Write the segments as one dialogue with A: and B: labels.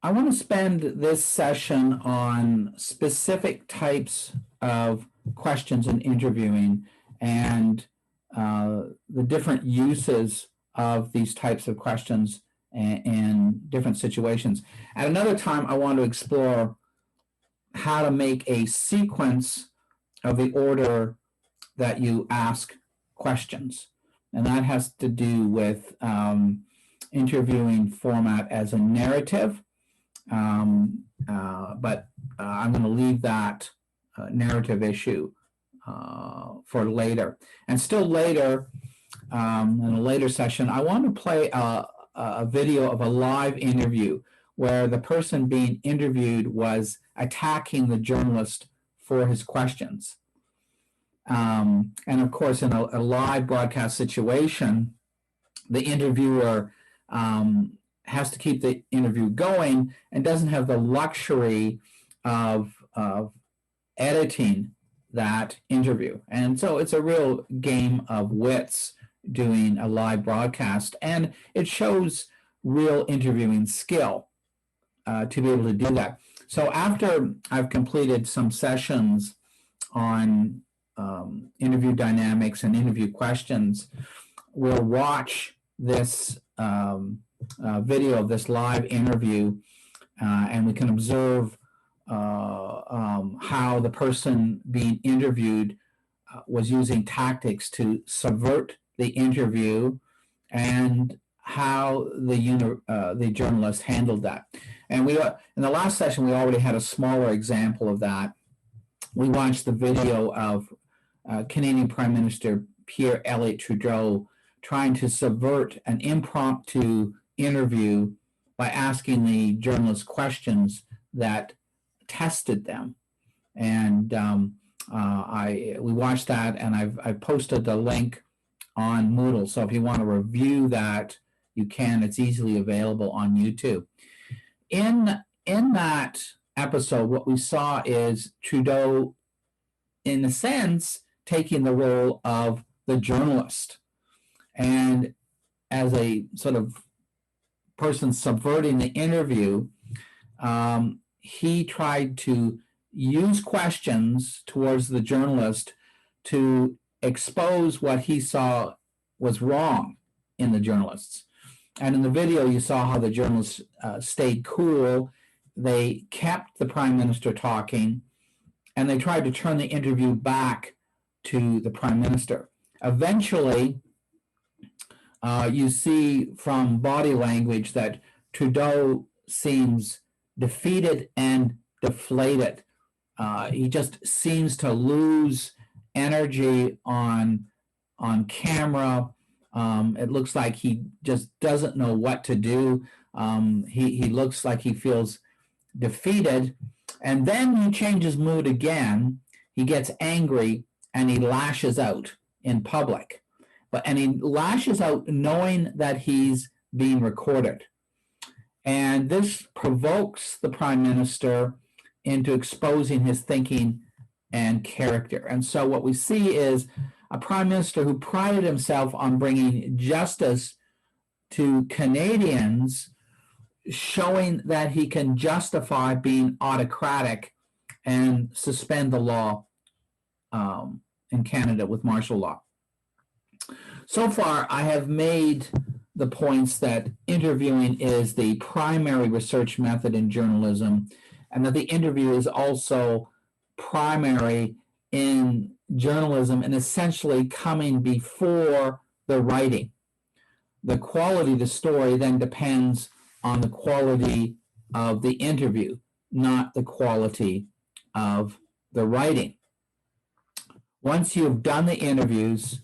A: I want to spend this session on specific types of questions in interviewing and the different uses of these types of questions in different situations. At another time, I want to explore how to make a sequence of the order that you ask questions. And that has to do with interviewing format as a narrative. But I'm going to leave that narrative issue for later. And still later, in a later session, I want to play a video of a live interview where the person being interviewed was attacking the journalist for his questions. And of course, in a live broadcast situation, the interviewer has to keep the interview going and doesn't have the luxury of editing that interview. And so it's a real game of wits doing a live broadcast, and it shows real interviewing skill to be able to do that. So after I've completed some sessions on interview dynamics and interview questions, we'll watch this video of this live interview, and we can observe how the person being interviewed was using tactics to subvert the interview and how the journalist handled that. And we in the last session, we already had a smaller example of that. We watched the video of Canadian Prime Minister Pierre Elliott Trudeau trying to subvert an impromptu interview by asking the journalists questions that tested them. And we watched that, and I've posted the link on Moodle. So if you want to review that, you can. It's easily available on YouTube. In that episode, what we saw is Trudeau, in a sense, taking the role of the journalist. And as a sort of person subverting the interview, he tried to use questions towards the journalist to expose what he saw was wrong in the journalists. And in the video, you saw how the journalists stayed cool. They kept the Prime Minister talking, and they tried to turn the interview back to the Prime Minister. Eventually, you see from body language that Trudeau seems defeated and deflated. He just seems to lose energy on camera. It looks like he just doesn't know what to do. He looks like he feels defeated. And then he changes mood again. He gets angry and he lashes out in public. And he lashes out knowing that he's being recorded. And this provokes the Prime Minister into exposing his thinking and character. And so what we see is a Prime Minister who prided himself on bringing justice to Canadians, showing that he can justify being autocratic and suspend the law in Canada with martial law. So far, I have made the points that interviewing is the primary research method in journalism, and that the interview is also primary in journalism and essentially coming before the writing. The quality of the story then depends on the quality of the interview, not the quality of the writing. Once you've done the interviews,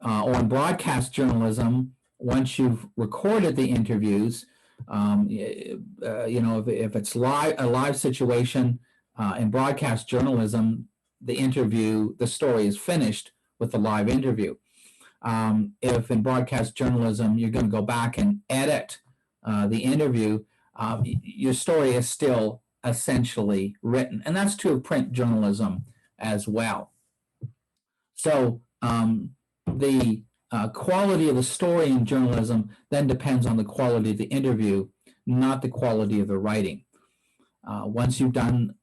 A: or in broadcast journalism, once you've recorded the interviews, if it's a live situation in broadcast journalism, the story is finished with the live interview. If in broadcast journalism you're going to go back and edit the interview, your story is still essentially written. And that's true of print journalism as well. So the quality of the story in journalism then depends on the quality of the interview, not the quality of the writing. Once you've done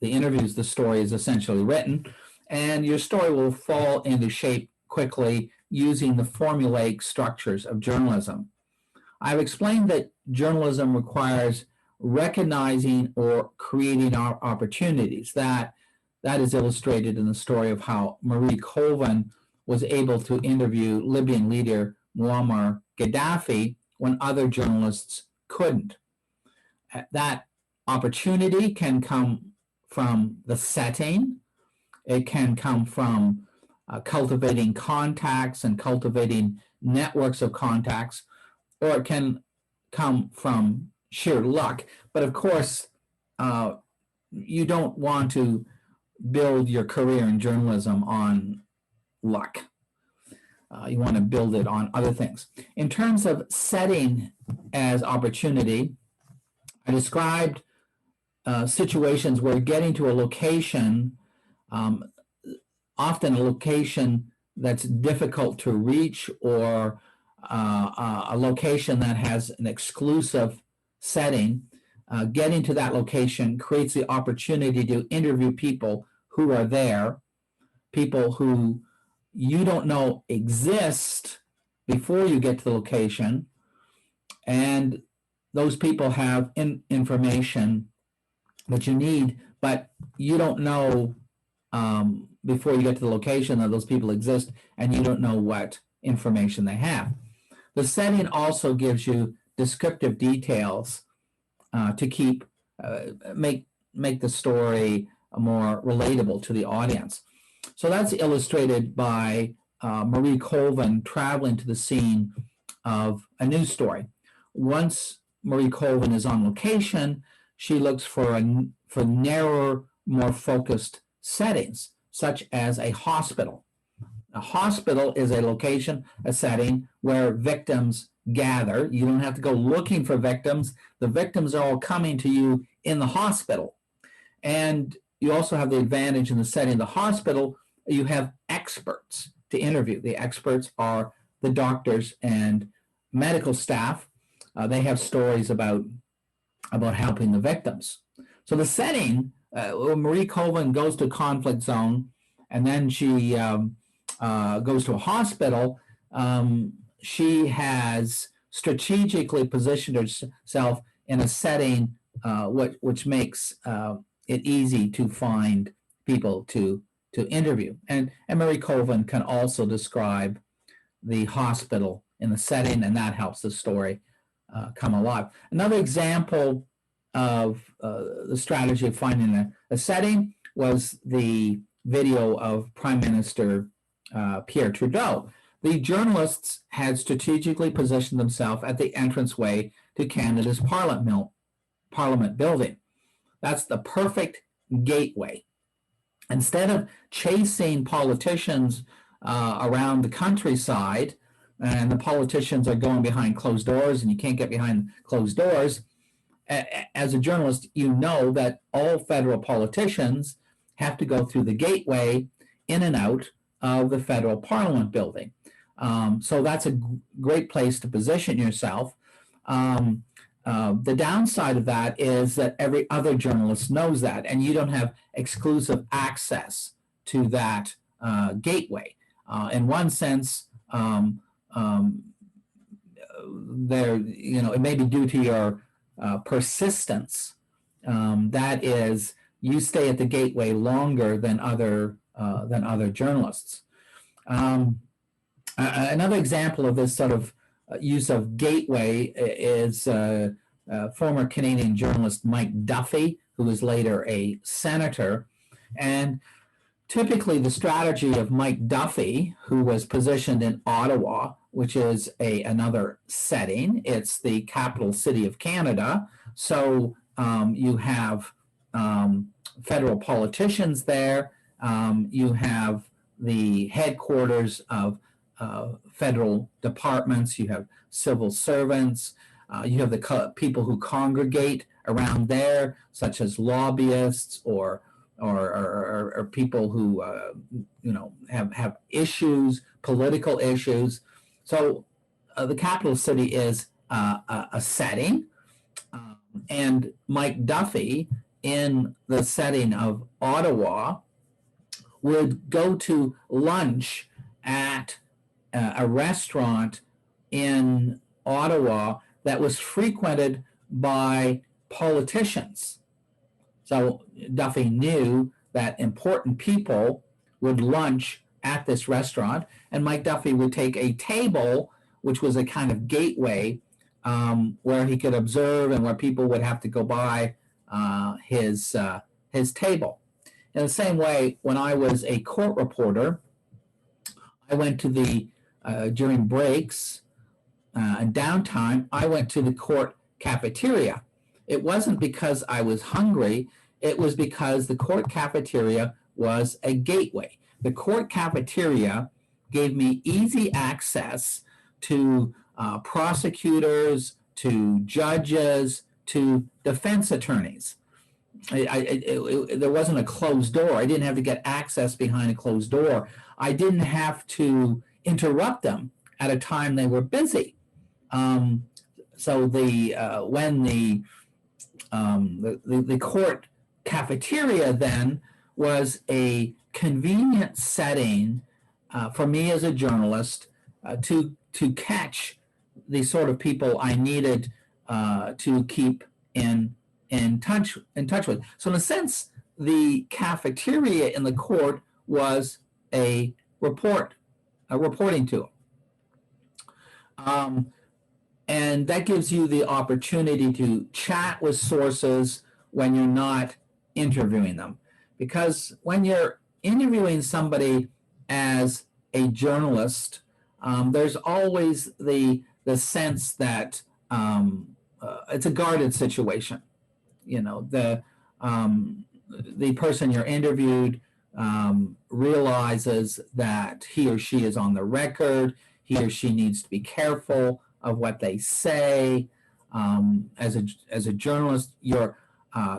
A: the interviews, the story is essentially written, and your story will fall into shape quickly using the formulaic structures of journalism. I've explained that journalism requires recognizing or creating opportunities. That is illustrated in the story of how Marie Colvin was able to interview Libyan leader Muammar Gaddafi when other journalists couldn't. That opportunity can come from the setting. It can come from cultivating contacts and cultivating networks of contacts, or it can come from sheer luck. But of course, you don't want to build your career in journalism on luck. You want to build it on other things. In terms of setting as opportunity, I described situations where getting to a location, often a location that's difficult to reach, or a location that has an exclusive setting, getting to that location creates the opportunity to interview people who are there, people who you don't know exist before you get to the location, and those people have information that you need, but you don't know before you get to the location that those people exist, and you don't know what information they have. The setting also gives you descriptive details to make the story more relatable to the audience. So that's illustrated by Marie Colvin traveling to the scene of a news story. Once Marie Colvin is on location, she looks for narrower, more focused settings, such as a hospital. A hospital is a location, a setting where victims gather. You don't have to go looking for victims. The victims are all coming to you in the hospital. And you also have the advantage in the setting of the hospital, you have experts to interview. The experts are the doctors and medical staff. They have stories about helping the victims. So the setting, Marie Colvin goes to a conflict zone, and then she goes to a hospital. She has strategically positioned herself in a setting which makes it easy to find people to interview. And Marie Colvin can also describe the hospital in the setting, and that helps the story come alive. Another example of the strategy of finding a setting was the video of Prime Minister Pierre Trudeau. The journalists had strategically positioned themselves at the entranceway to Canada's Parliament building. That's the perfect gateway. Instead of chasing politicians around the countryside, and the politicians are going behind closed doors, and you can't get behind closed doors, as a journalist, you know that all federal politicians have to go through the gateway in and out of the federal Parliament building. So that's a great place to position yourself. The downside of that is that every other journalist knows that, and you don't have exclusive access to that gateway. In one sense, it may be due to your persistence. That is, you stay at the gateway longer than other journalists. Another example of this sort of use of gateway is former Canadian journalist Mike Duffy, who was later a senator. And typically the strategy of Mike Duffy, who was positioned in Ottawa, which is another setting, it's the capital city of Canada. So you have federal politicians there. You have the headquarters of federal departments. You have civil servants. You have the people who congregate around there, such as lobbyists or people who have issues, political issues. So the capital city is a setting. And Mike Duffy, in the setting of Ottawa, would go to lunch at a restaurant in Ottawa that was frequented by politicians. So Duffy knew that important people would lunch at this restaurant, and Mike Duffy would take a table, which was a kind of gateway where he could observe and where people would have to go by his table. In the same way, when I was a court reporter, I went to during breaks and downtime, I went to the court cafeteria. It wasn't because I was hungry, it was because the court cafeteria was a gateway. The court cafeteria gave me easy access to prosecutors, to judges, to defense attorneys. There wasn't a closed door. I didn't have to get access behind a closed door. I didn't have to interrupt them at a time they were busy. So when the court cafeteria then was a convenient setting for me as a journalist to catch the sort of people I needed to keep in touch with. So in a sense, the cafeteria in the court was a reporting tool. And that gives you the opportunity to chat with sources when you're not interviewing them. Because when you're interviewing somebody as a journalist, there's always the sense that it's a guarded situation. You know, the person you're interviewed realizes that he or she is on the record. He or she needs to be careful of what they say. As a journalist, you're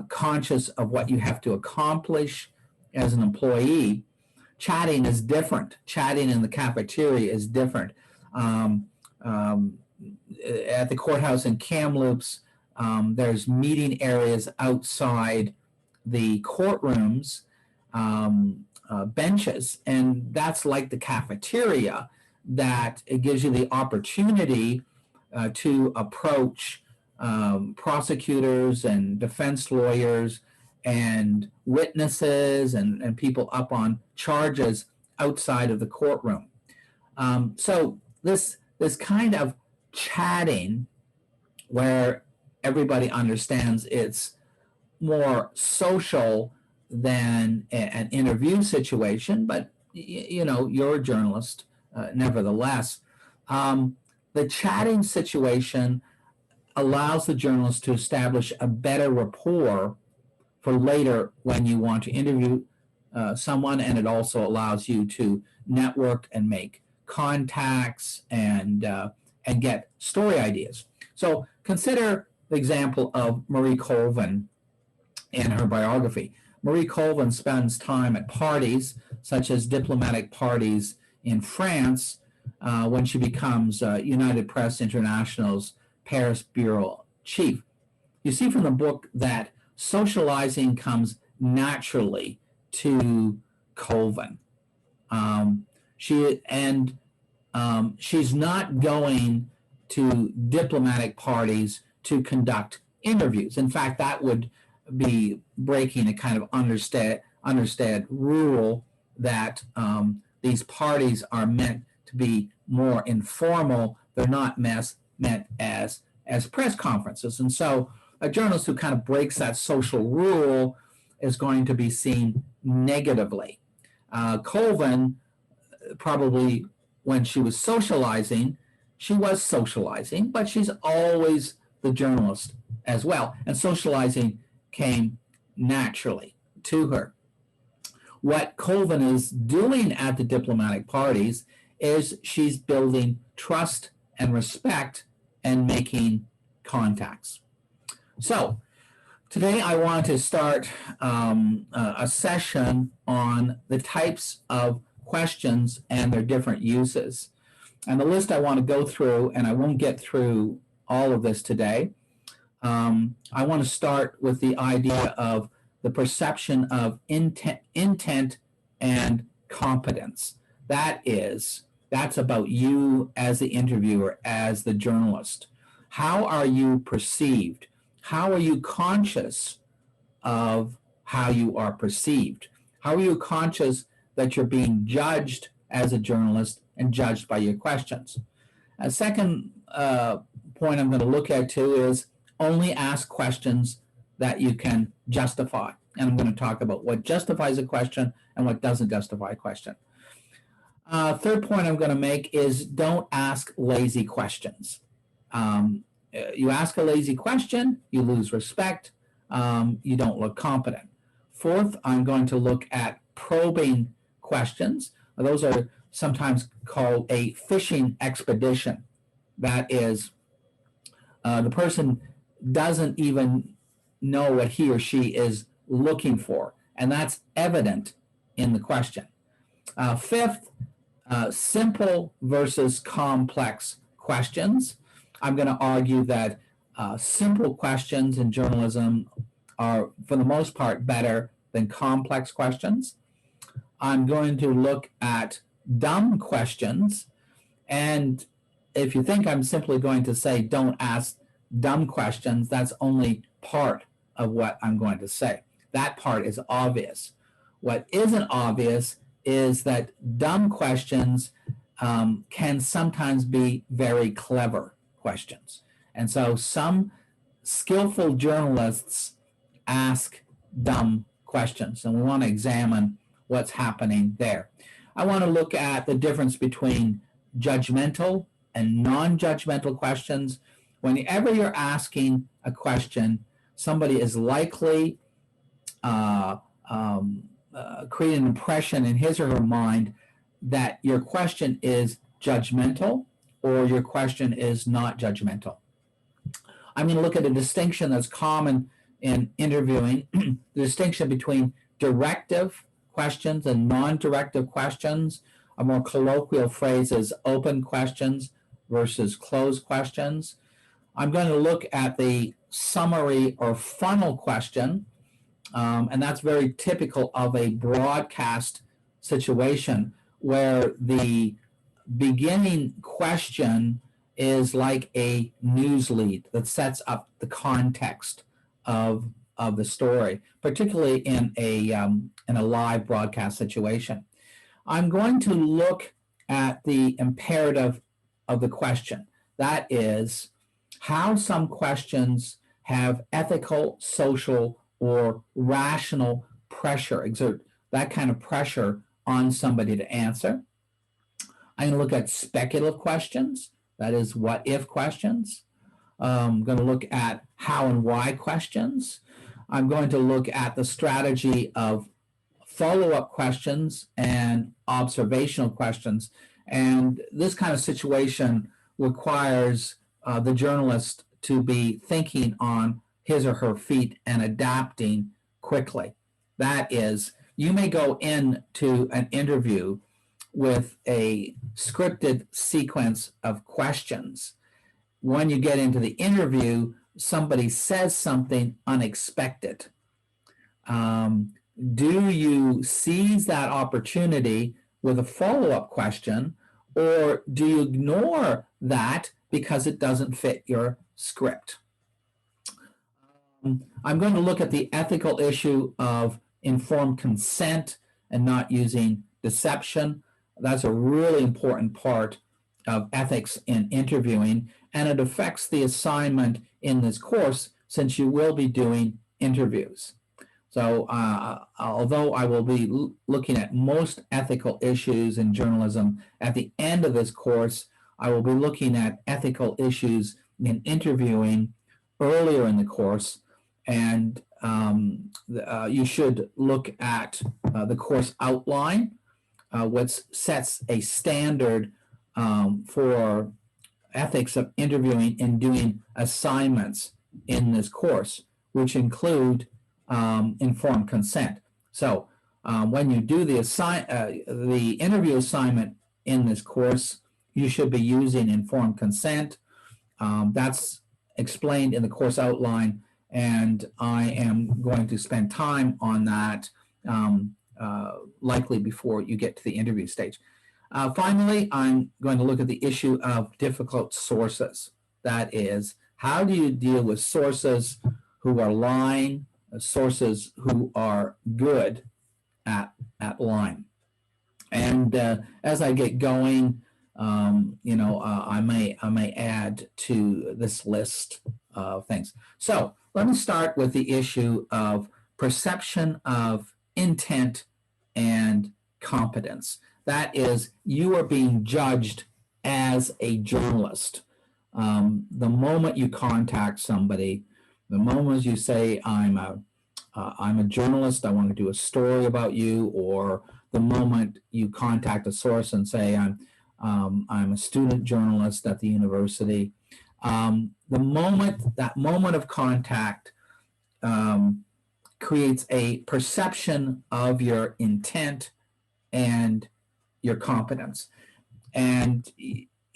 A: conscious of what you have to accomplish as an employee. Chatting is different. Chatting in the cafeteria is different. At the courthouse in Kamloops, there's meeting areas outside the courtrooms, benches, and that's like the cafeteria, that it gives you the opportunity to approach prosecutors and defense lawyers and witnesses and people up on charges outside of the courtroom. So this kind of chatting, where everybody understands it's more social than an interview situation, but you know, you're a journalist nevertheless. The chatting situation allows the journalist to establish a better rapport for later when you want to interview someone, and it also allows you to network and make contacts and get story ideas. So consider the example of Marie Colvin in her biography. Marie Colvin spends time at parties, such as diplomatic parties in France, when she becomes United Press International's Paris bureau chief. You see from the book that socializing comes naturally to Colvin. She's not going to diplomatic parties to conduct interviews. In fact, that would be breaking a kind of understood rule that these parties are meant to be more informal. They're not meant as press conferences. And so a journalist who kind of breaks that social rule is going to be seen negatively. Colvin, probably when she was socializing, but she's always the journalist as well. And socializing came naturally to her. What Colvin is doing at the diplomatic parties is she's building trust and respect and making contacts. So today I want to start a session on the types of questions and their different uses. And the list I want to go through, and I won't get through all of this today, I want to start with the idea of the perception of intent and competence. That's about you as the interviewer, as the journalist. How are you perceived? How are you conscious of how you are perceived? How are you conscious that you're being judged as a journalist and judged by your questions? A second point I'm going to look at too is only ask questions that you can justify. And I'm going to talk about what justifies a question and what doesn't justify a question. Third point I'm going to make is don't ask lazy questions. You ask a lazy question, you lose respect, you don't look competent. Fourth, I'm going to look at probing questions. Those are sometimes called a fishing expedition. That is, the person doesn't even know what he or she is looking for, and that's evident in the question. Fifth, simple versus complex questions. I'm going to argue that simple questions in journalism are, for the most part, better than complex questions. I'm going to look at dumb questions. And if you think I'm simply going to say don't ask dumb questions, that's only part of what I'm going to say. That part is obvious. What isn't obvious is that dumb questions can sometimes be very clever questions. And so some skillful journalists ask dumb questions, and we want to examine what's happening there. I want to look at the difference between judgmental and non-judgmental questions. Whenever you're asking a question, somebody is likely create an impression in his or her mind that your question is judgmental or your question is not judgmental. I'm going to look at a distinction that's common in interviewing, the distinction between directive questions and non-directive questions. A more colloquial phrase is open questions versus closed questions. I'm going to look at the summary or funnel question, and that's very typical of a broadcast situation where the beginning question is like a news lead that sets up the context of the story, particularly in a live broadcast situation. I'm going to look at the imperative of the question. That is, how some questions have ethical, social, or rational pressure, exert that kind of pressure on somebody to answer. I'm going to look at speculative questions, that is, what if questions. I'm going to look at how and why questions. I'm going to look at the strategy of follow-up questions and observational questions. And this kind of situation requires the journalist to be thinking on his or her feet and adapting quickly. That is, you may go into an interview with a scripted sequence of questions. When you get into the interview, somebody says something unexpected. Do you seize that opportunity with a follow-up question, or do you ignore that because it doesn't fit your script? I'm going to look at the ethical issue of informed consent and not using deception. That's a really important part of ethics in interviewing, and it affects the assignment in this course since you will be doing interviews. So although I will be looking at most ethical issues in journalism, at the end of this course, I will be looking at ethical issues in interviewing earlier in the course, and you should look at the course outline, which sets a standard for ethics of interviewing and doing assignments in this course, which include informed consent. So when you do the interview assignment in this course, you should be using informed consent. That's explained in the course outline, and I am going to spend time on that likely before you get to the interview stage. Finally, I'm going to look at the issue of difficult sources. That is, how do you deal with sources who are lying, sources who are good at lying? And as I get going, I may add to this list of things. So let me start with the issue of perception of intent and competence. That is, you are being judged as a journalist. The moment you contact somebody, the moment you say, I'm a journalist, I want to do a story about you, or the moment you contact a source and say, I'm a student journalist at the university, that moment of contact creates a perception of your intent and your competence. And,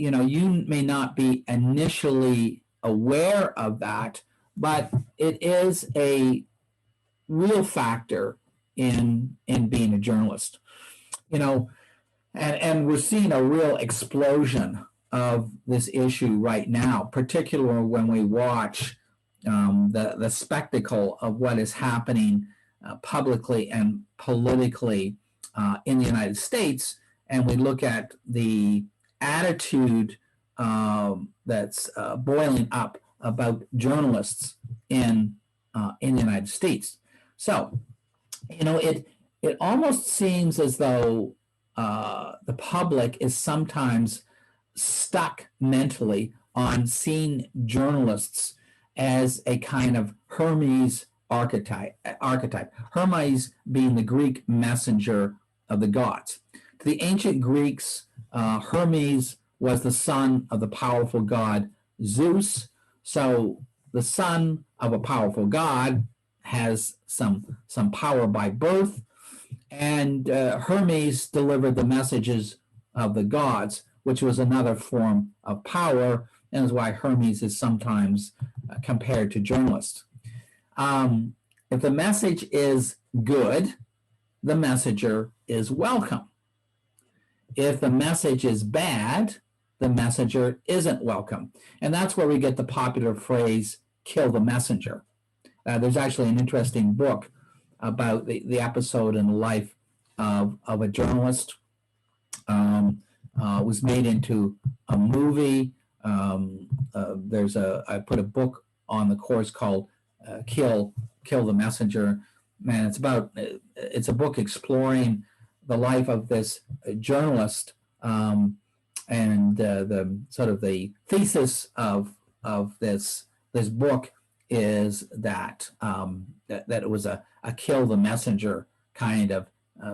A: you may not be initially aware of that, but it is a real factor in being a journalist. And we're seeing a real explosion of this issue right now, particularly when we watch the spectacle of what is happening publicly and politically in the United States, and we look at the attitude that's boiling up about journalists in the United States. So, it almost seems as though the public is sometimes stuck mentally on seeing journalists as a kind of Hermes archetype. Hermes being the Greek messenger of the gods. To the ancient Greeks, Hermes was the son of the powerful god Zeus. So the son of a powerful god has some power by birth, and Hermes delivered the messages of the gods, which was another form of power, and is why Hermes is sometimes compared to journalists. If the message is good, the messenger is welcome. If the message is bad, the messenger isn't welcome. And that's where we get the popular phrase, kill the messenger. There's actually an interesting book about the episode in the life of a journalist. Was made into a movie. I put a book on the course called Kill the Messenger. Man, it's a book exploring the life of this journalist, and the sort of the thesis of this book is that that it was a kill the messenger kind of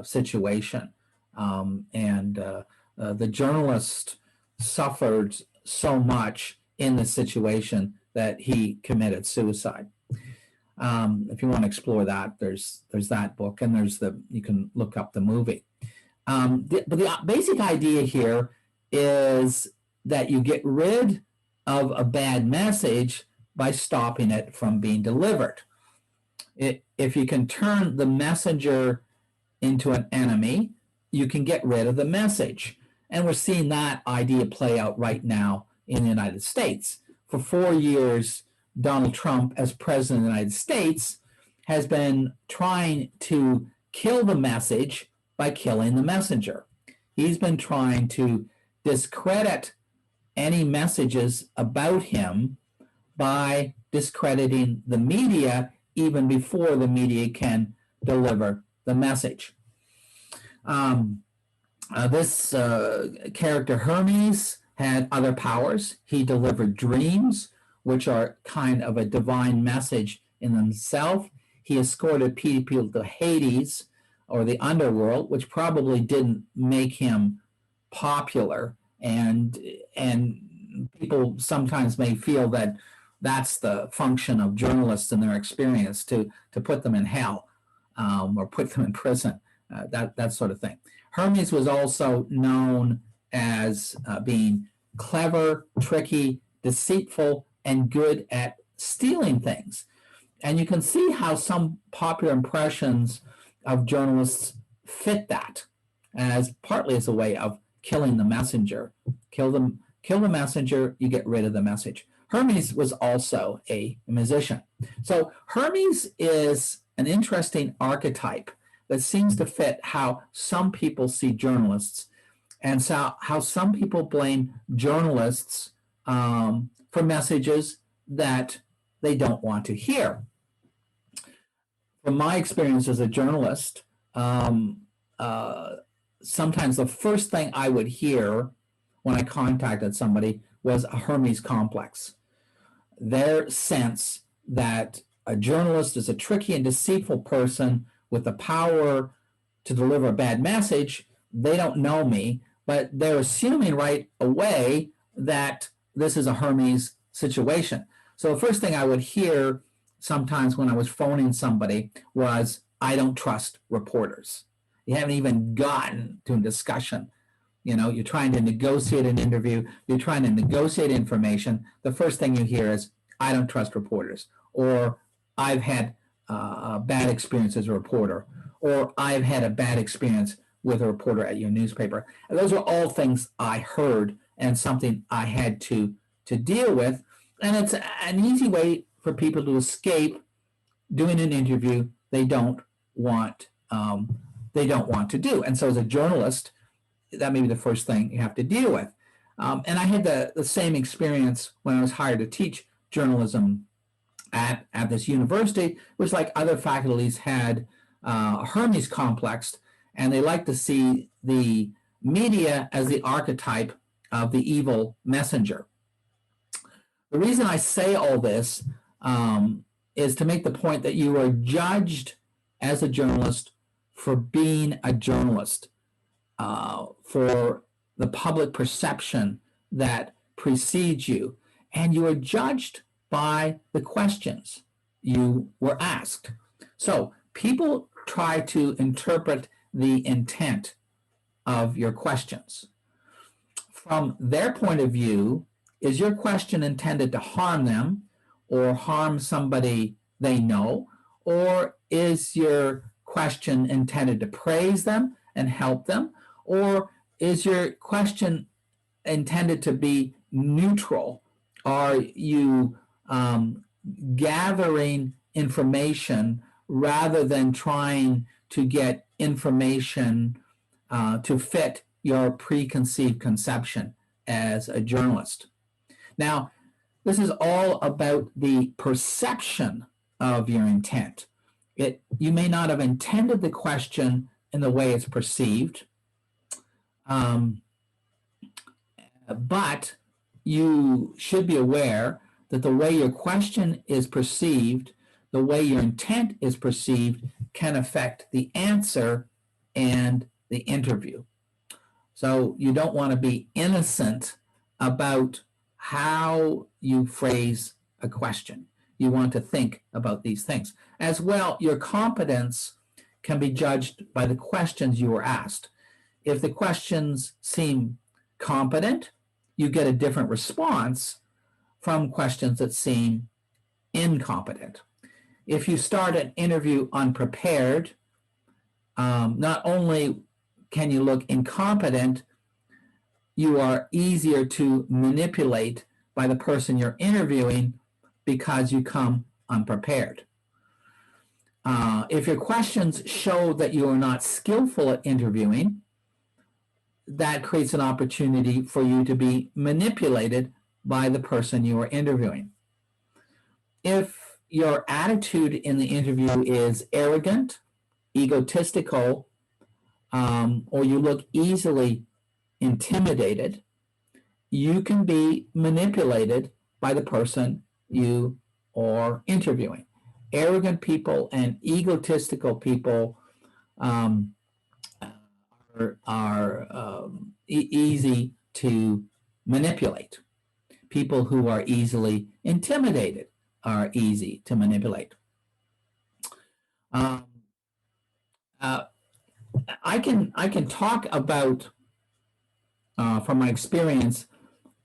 A: situation, and the journalist suffered so much in this situation that he committed suicide. If you want to explore that, there's that book, and you can look up the movie. But the basic idea here is that you get rid of a bad message by stopping it from being delivered. If you can turn the messenger into an enemy, you can get rid of the message. And we're seeing that idea play out right now in the United States. For 4 years, Donald Trump, as president of the United States, has been trying to kill the message by killing the messenger. He's been trying to discredit any messages about him by discrediting the media even before the media can deliver the message. This character Hermes had other powers. He delivered dreams, which are kind of a divine message in themselves. He escorted people to Hades, or the underworld, which probably didn't make him popular. And people sometimes may feel that that's the function of journalists in their experience, to put them in hell, or put them in prison, that sort of thing. Hermes was also known as being clever, tricky, deceitful, and good at stealing things. And you can see how some popular impressions of journalists fit that as partly as a way of killing the messenger. Kill the messenger, you get rid of the message. Hermes was also a musician. So Hermes is an interesting archetype that seems to fit how some people see journalists and so how some people blame journalists for messages that they don't want to hear. From my experience as a journalist, sometimes the first thing I would hear when I contacted somebody was a Hermes complex. Their sense that a journalist is a tricky and deceitful person with the power to deliver a bad message. They don't know me, but they're assuming right away that this is a Hermes situation. So the first thing I would hear sometimes when I was phoning somebody was, I don't trust reporters. You haven't even gotten to a discussion. You know, you're trying to negotiate an interview, you're trying to negotiate information. The first thing you hear is, I don't trust reporters, or I've had a bad experience as a reporter, or I've had a bad experience with a reporter at your newspaper. And those were all things I heard and something I had to deal with. And it's an easy way for people to escape doing an interview they don't want to do. And so as a journalist, that may be the first thing you have to deal with. And I had the same experience when I was hired to teach journalism at this university. It was like other faculties had a Hermes complex, and they like to see the media as the archetype of the evil messenger. The reason I say all this is to make the point that you are judged as a journalist for being a journalist, for the public perception that precedes you, and you are judged by the questions you were asked. So people try to interpret the intent of your questions. From their point of view, is your question intended to harm them or harm somebody they know? Or is your question intended to praise them and help them? Or is your question intended to be neutral? Are you gathering information rather than trying to get information to fit your preconceived conception as a journalist? Now, this is all about the perception of your intent. You may not have intended the question in the way it's perceived, but you should be aware that the way your question is perceived, the way your intent is perceived, can affect the answer and the interview. So you don't want to be innocent about how you phrase a question. You want to think about these things. As well, your competence can be judged by the questions you were asked. If the questions seem competent, you get a different response from questions that seem incompetent. If you start an interview unprepared, not only can you look incompetent, you are easier to manipulate by the person you're interviewing because you come unprepared. If your questions show that you are not skillful at interviewing, that creates an opportunity for you to be manipulated by the person you are interviewing. If your attitude in the interview is arrogant, egotistical, or you look easily intimidated, you can be manipulated by the person you are interviewing. Arrogant people and egotistical people are easy to manipulate. People who are easily intimidated are easy to manipulate. I can talk about, from my experience,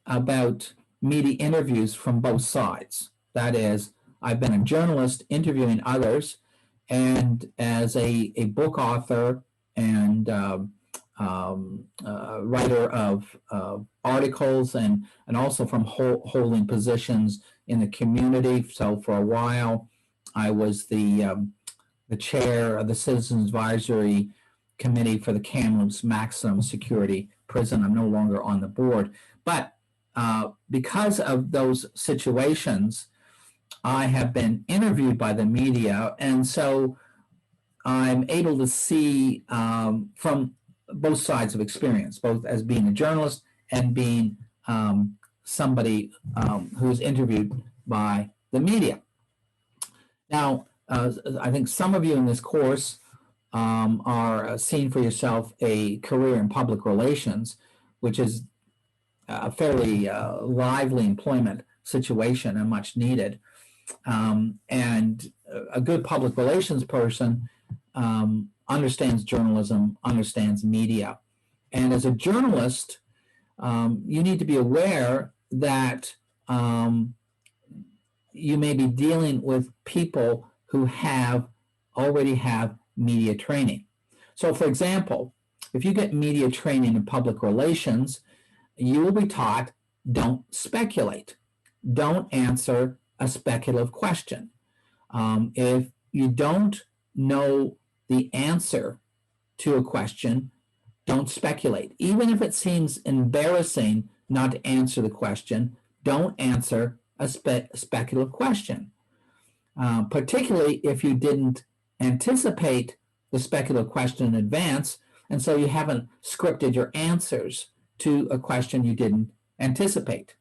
A: about media interviews from both sides. That is, I've been a journalist interviewing others, and as a book author and writer of articles, and also from holding positions in the community. So for a while, I was the chair of the Citizens Advisory Committee for the Kamloops Maximum Security Prison. I'm no longer on the board, but because of those situations, I have been interviewed by the media, and so I'm able to see from both sides of experience, both as being a journalist and being somebody who's interviewed by the media. Now, I think some of you in this course are seeing for yourself a career in public relations, which is a fairly lively employment situation and much needed. And a good public relations person understands journalism, understands media. And as a journalist, you need to be aware that you may be dealing with people who already have media training. So, for example, if you get media training in public relations, you will be taught, don't speculate. Don't answer a speculative question. If you don't know the answer to a question, don't speculate. Even if it seems embarrassing not to answer the question, don't answer a speculative question, particularly if you didn't anticipate the speculative question in advance, and so you haven't scripted your answers to a question you didn't anticipate.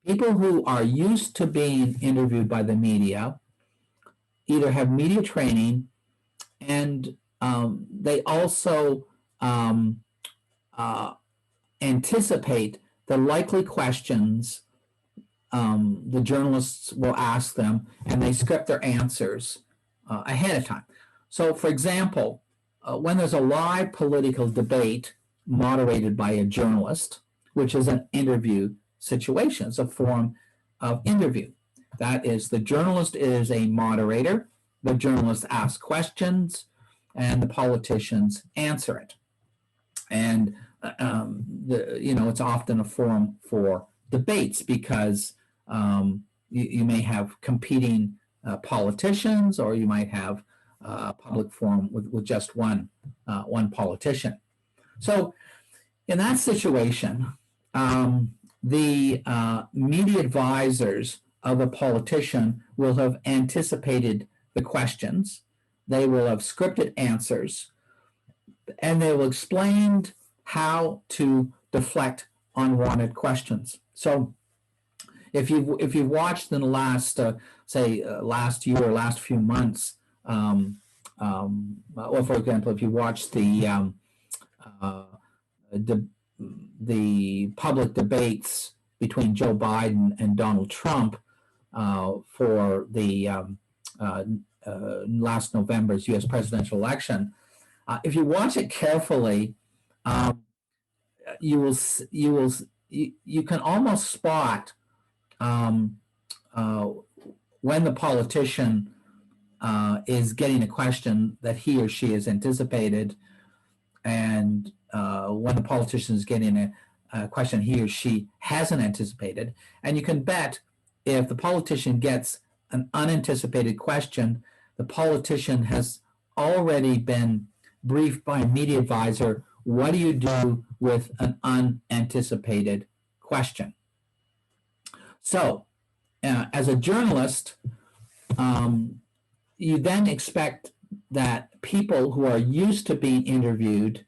A: People who are used to being interviewed by the media either have media training, and they also anticipate the likely questions the journalists will ask them, and they script their answers ahead of time. So, for example, when there's a live political debate moderated by a journalist, which is an interview situation, it's a form of interview. That is, the journalist is a moderator, the journalist asks questions, and the politicians answer it. And it's often a forum for debates because you may have competing politicians, or you might have a public forum with just one politician. So in that situation, the media advisors of a politician will have anticipated the questions, they will have scripted answers, and they will explain how to deflect unwanted questions. So if you've watched in the last last year or last few months, or for example, if you watched the public debates between Joe Biden and Donald Trump for the last November's U.S. presidential election, if you watch it carefully, you can almost spot when the politician is getting a question that he or she has anticipated, and when the politician is getting a question he or she hasn't anticipated. And you can bet if the politician gets an unanticipated question, the politician has already been briefed by a media advisor. What do you do with an unanticipated question? So, as a journalist, you then expect that people who are used to being interviewed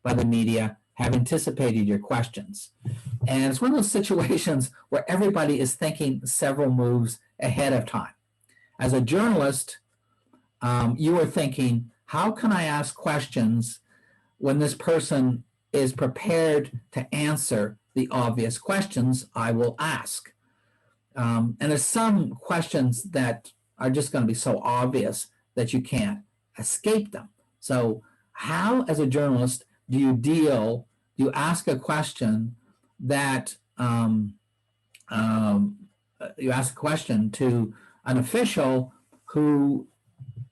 A: by the media have anticipated your questions. And it's one of those situations where everybody is thinking several moves ahead of time. As a journalist, you are thinking, how can I ask questions when this person is prepared to answer the obvious questions I will ask? And there's some questions that are just going to be so obvious that you can't escape them. So how, as a journalist, do you ask a question that you ask a question to an official who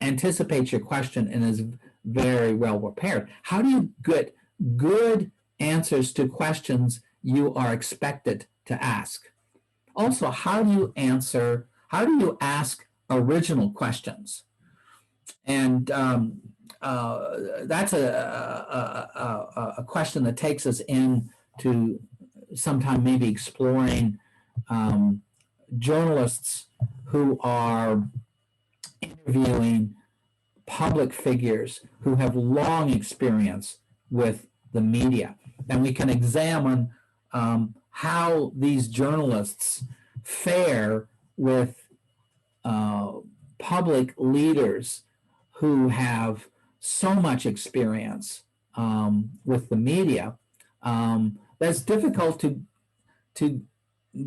A: anticipates your question and is very well prepared. How do you get good answers to questions you are expected to ask? Also, how do you ask original questions? And that's a question that takes us into sometime maybe exploring journalists who are interviewing public figures who have long experience with the media. And we can examine how these journalists fare with public leaders who have so much experience with the media. That's difficult to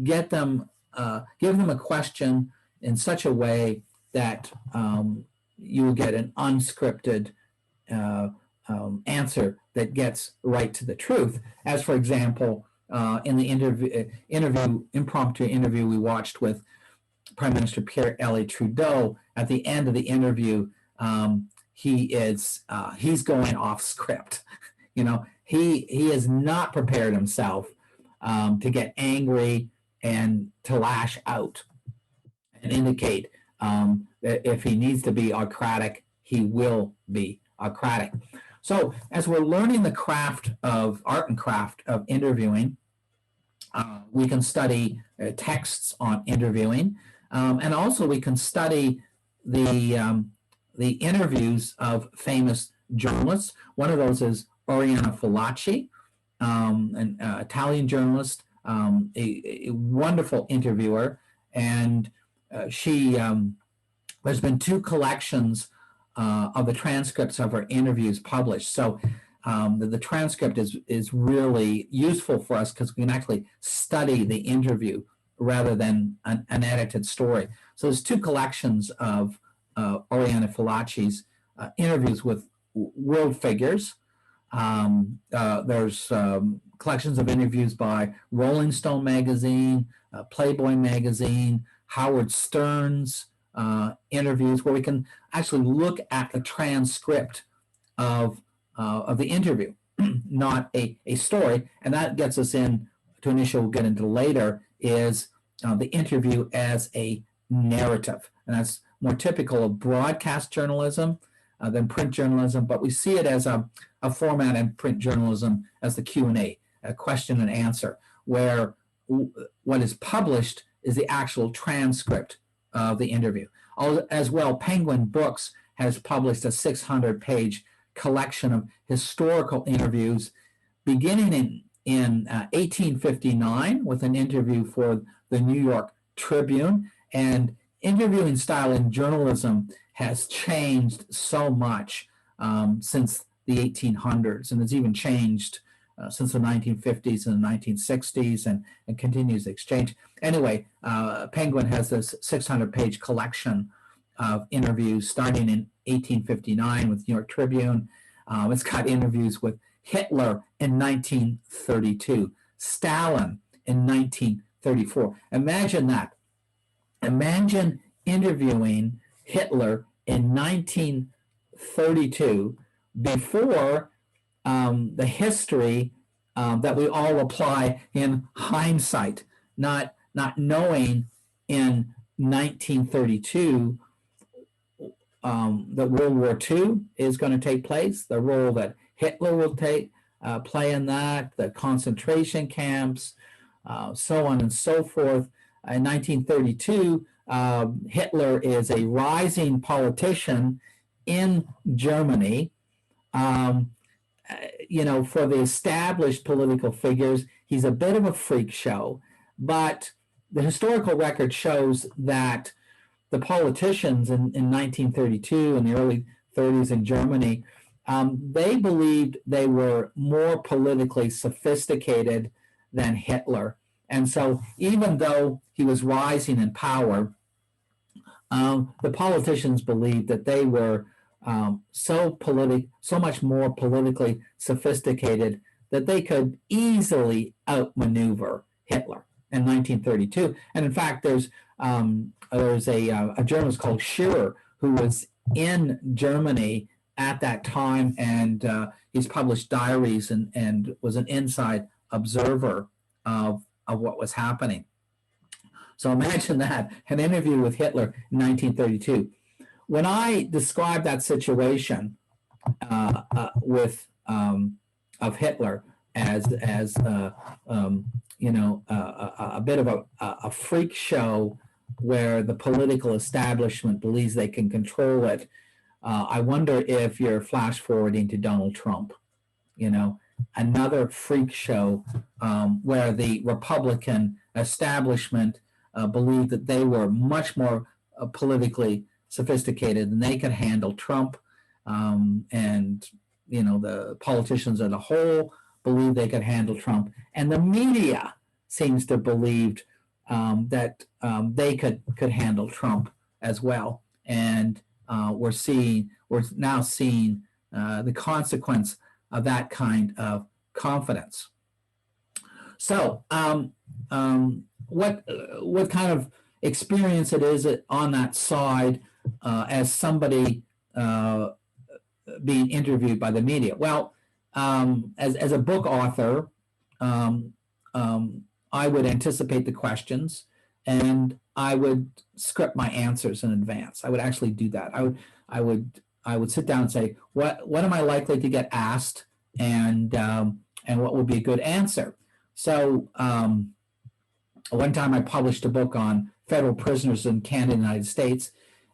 A: get them, give them a question in such a way that you will get an unscripted answer that gets right to the truth. As for example, in the impromptu interview we watched with Prime Minister Pierre-Elliott Trudeau, at the end of the interview, he's going off script. He has not prepared himself to get angry and to lash out and indicate that if he needs to be autocratic, he will be autocratic. So as we're learning the art and craft of interviewing, we can study texts on interviewing, and also we can study the interviews of famous journalists. One of those is Oriana Fallaci, an Italian journalist, a wonderful interviewer, and there's been 2 collections of the transcripts of her interviews published. So the transcript is really useful for us because we can actually study the interview rather than an edited story. So there's 2 collections of Oriana Fallaci's interviews with world figures. There's collections of interviews by Rolling Stone magazine, Playboy magazine, Howard Stern's interviews, where we can actually look at the transcript of the interview, not a story. And that gets us in to an issue we'll get into later, is the interview as a narrative. And that's more typical of broadcast journalism than print journalism, but we see it as a format in print journalism as the Q&A, a question and answer, where what is published is the actual transcript of the interview. As well, Penguin Books has published a 600-page collection of historical interviews beginning in 1859 with an interview for the New York Tribune. And interviewing style in journalism has changed so much since the 1800s, and it's even changed since the 1950s and the 1960s, and continues to exchange. Anyway, Penguin has this 600-page collection of interviews starting in 1859 with New York Tribune. It's got interviews with Hitler in 1932, Stalin in 1934. Imagine that. Imagine interviewing Hitler in 1932 before the history that we all apply in hindsight, not knowing in 1932 that World War II is going to take place, the role that Hitler will play in that, the concentration camps, so on and so forth. In 1932, Hitler is a rising politician in Germany. For the established political figures, he's a bit of a freak show, but the historical record shows that the politicians in 1932 and the early 30s in Germany, they believed they were more politically sophisticated than Hitler. And so even though he was rising in power, the politicians believed that they were so much more politically sophisticated that they could easily outmaneuver Hitler. in 1932. And in fact, there's a journalist called Shearer who was in Germany at that time, and he's published diaries and was an inside observer of what was happening. So imagine that, an interview with Hitler in 1932. When I describe that situation of Hitler as a bit of a freak show where the political establishment believes they can control it, I wonder if you're flash forwarding to Donald Trump, another freak show where the Republican establishment believed that they were much more politically sophisticated than they could handle Trump, and the politicians as a whole believed they could handle Trump, and the media seems to believe that they could handle Trump as well, and we're now seeing the consequence of that kind of confidence. So, what kind of experience it is on that side as somebody being interviewed by the media? Well, as a book author, I would anticipate the questions, and I would script my answers in advance. I would actually do that. I would sit down and say, what am I likely to get asked, and what would be a good answer. So one time I published a book on federal prisoners in Canada and the United States,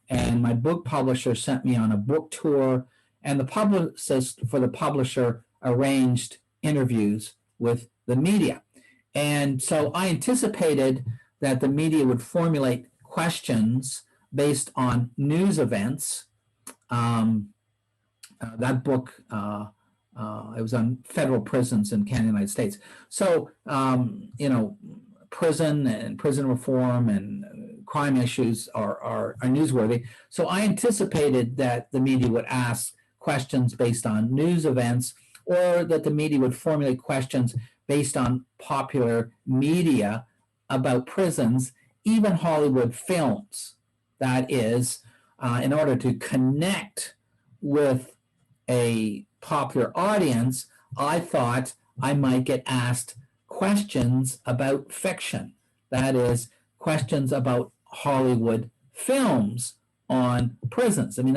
A: and my book publisher sent me on a book tour, and the publicist for the publisher arranged interviews with the media. And so I anticipated that the media would formulate questions based on news events. That book, it was on federal prisons in Canada and the United States. So, prison and prison reform and crime issues are newsworthy. So I anticipated that the media would ask questions based on news events, or that the media would formulate questions based on popular media about prisons, even Hollywood films. That is, in order to connect with a popular audience, I thought I might get asked questions about fiction. That is, questions about Hollywood films on prisons. I mean,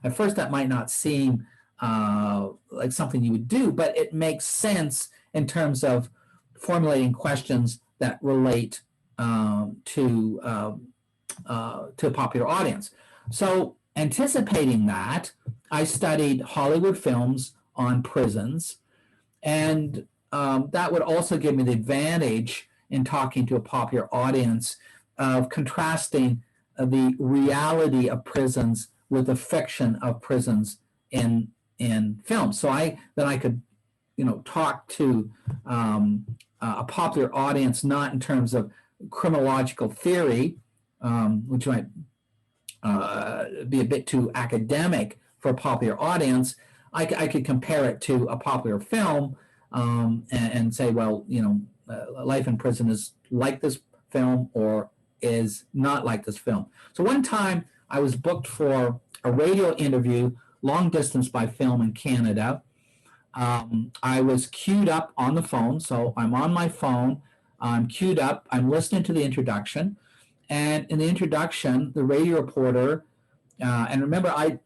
A: at first that might not seem like something you would do, but it makes sense in terms of formulating questions that relate to a popular audience. So, anticipating that, I studied Hollywood films on prisons, and that would also give me the advantage in talking to a popular audience of contrasting the reality of prisons with the fiction of prisons in film. So I could talk to a popular audience, not in terms of criminological theory, which might be a bit too academic for a popular audience. I could compare it to a popular film and say, well, Life in Prison is like this film or is not like this film. So one time I was booked for a radio interview, long distance by film in Canada. I was queued up on the phone, so I'm on my phone, I'm queued up, I'm listening to the introduction, and in the introduction, the radio reporter, and remember, I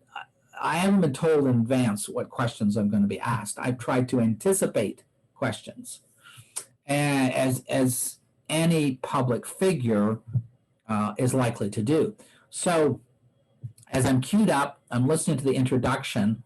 A: haven't been told in advance what questions I'm going to be asked. I've tried to anticipate questions, and as any public figure is likely to do. So as I'm queued up, I'm listening to the introduction,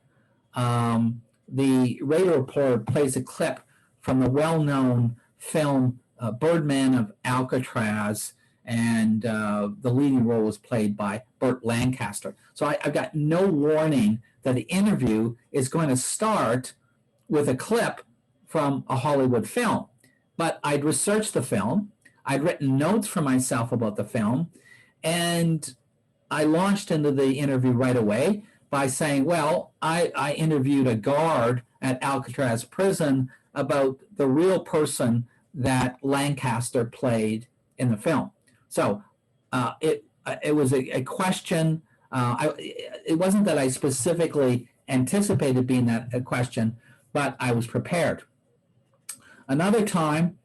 A: the radio reporter plays a clip from the well-known film Birdman of Alcatraz, and the leading role was played by Burt Lancaster. So I've got no warning that the interview is going to start with a clip from a Hollywood film. But I'd researched the film, I'd written notes for myself about the film, and I launched into the interview right away by saying, well, I interviewed a guard at Alcatraz prison about the real person that Lancaster played in the film. So it was a question. It wasn't that I specifically anticipated being a question, but I was prepared. Another time,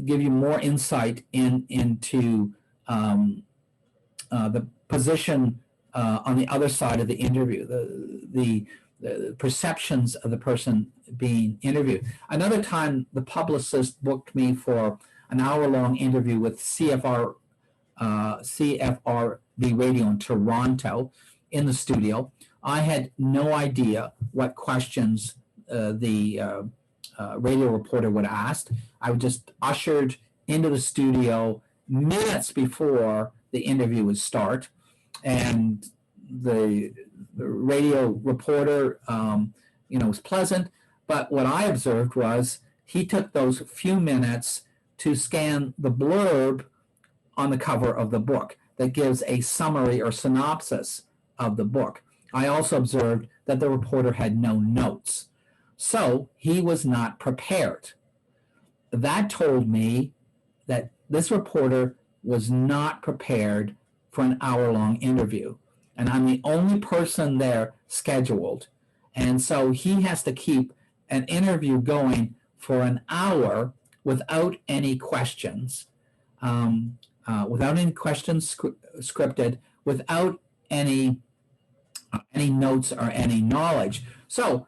A: give you more insight into the position on the other side of the interview, the perceptions of the person being interviewed. Another time, the publicist booked me for an hour-long interview with CFRB Radio in Toronto in the studio. I had no idea what questions the radio reporter would ask. I was just ushered into the studio minutes before the interview would start, and the radio reporter, was pleasant. But what I observed was he took those few minutes to scan the blurb on the cover of the book that gives a summary or synopsis of the book. I also observed that the reporter had no notes. So he was not prepared. That told me that this reporter was not prepared for an hour-long interview. And I'm the only person there scheduled. And so he has to keep an interview going for an hour without any questions, scripted, without any notes or any knowledge. So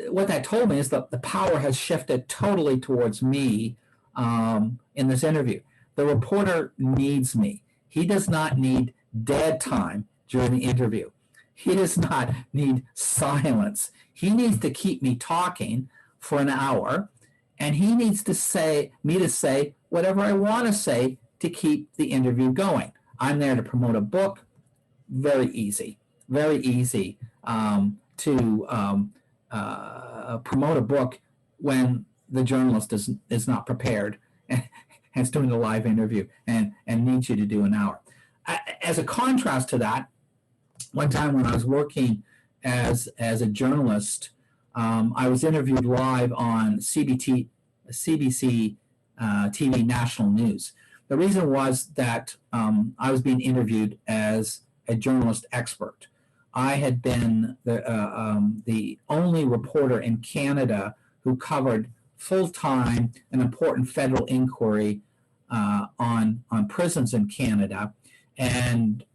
A: what that told me is that the power has shifted totally towards me in this interview. The reporter needs me. He does not need dead time during the interview. He does not need silence. He needs to keep me talking for an hour, and he needs to say whatever I want to say to keep the interview going. I'm there to promote a book. Very easy to promote a book when the journalist is not prepared and is doing a live interview and needs you to do an hour. As a contrast to that, one time when I was working as a journalist, I was interviewed live on CBC TV National News. The reason was that I was being interviewed as a journalist expert. I had been the only reporter in Canada who covered full-time an important federal inquiry on prisons in Canada, and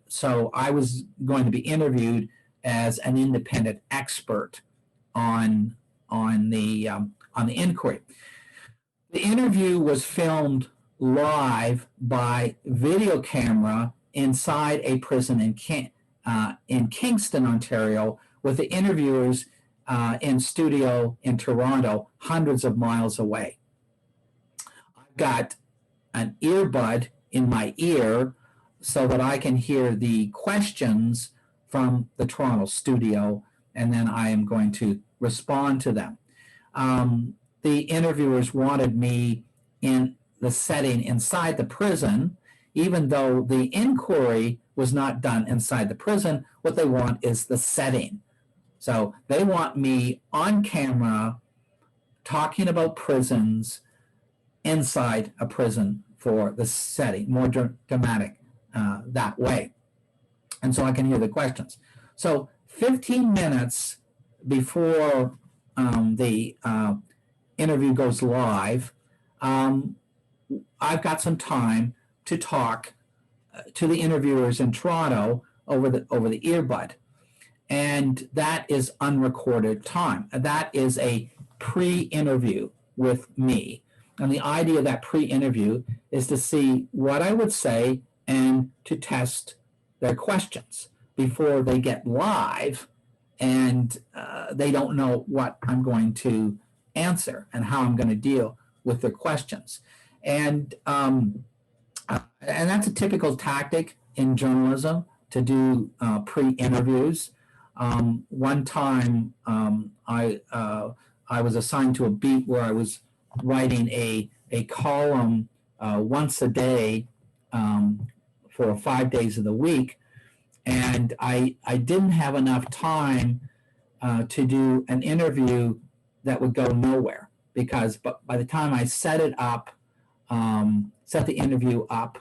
A: so I was going to be interviewed as an independent expert on the inquiry. The interview was filmed live by video camera inside a prison in Kingston, Ontario, with the interviewers in studio in Toronto, hundreds of miles away. I've got an earbud in my ear so that I can hear the questions from the Toronto studio, and then I am going to respond to them. The interviewers wanted me in the setting inside the prison, even though the inquiry was not done inside the prison. What they want is the setting. So they want me on camera talking about prisons inside a prison for the setting, more dramatic that way. And so I can hear the questions. So 15 minutes before the interview goes live, I've got some time to talk to the interviewers in Toronto over the earbud. And that is unrecorded time. That is a pre-interview with me. And the idea of that pre-interview is to see what I would say and to test their questions before they get live and they don't know what I'm going to answer and how I'm going to deal with their questions. And that's a typical tactic in journalism, to do pre-interviews. One time I was assigned to a beat where I was writing a column once a day for 5 days of the week, and I didn't have enough time to do an interview that would go nowhere, because by the time I set it up, set the interview up,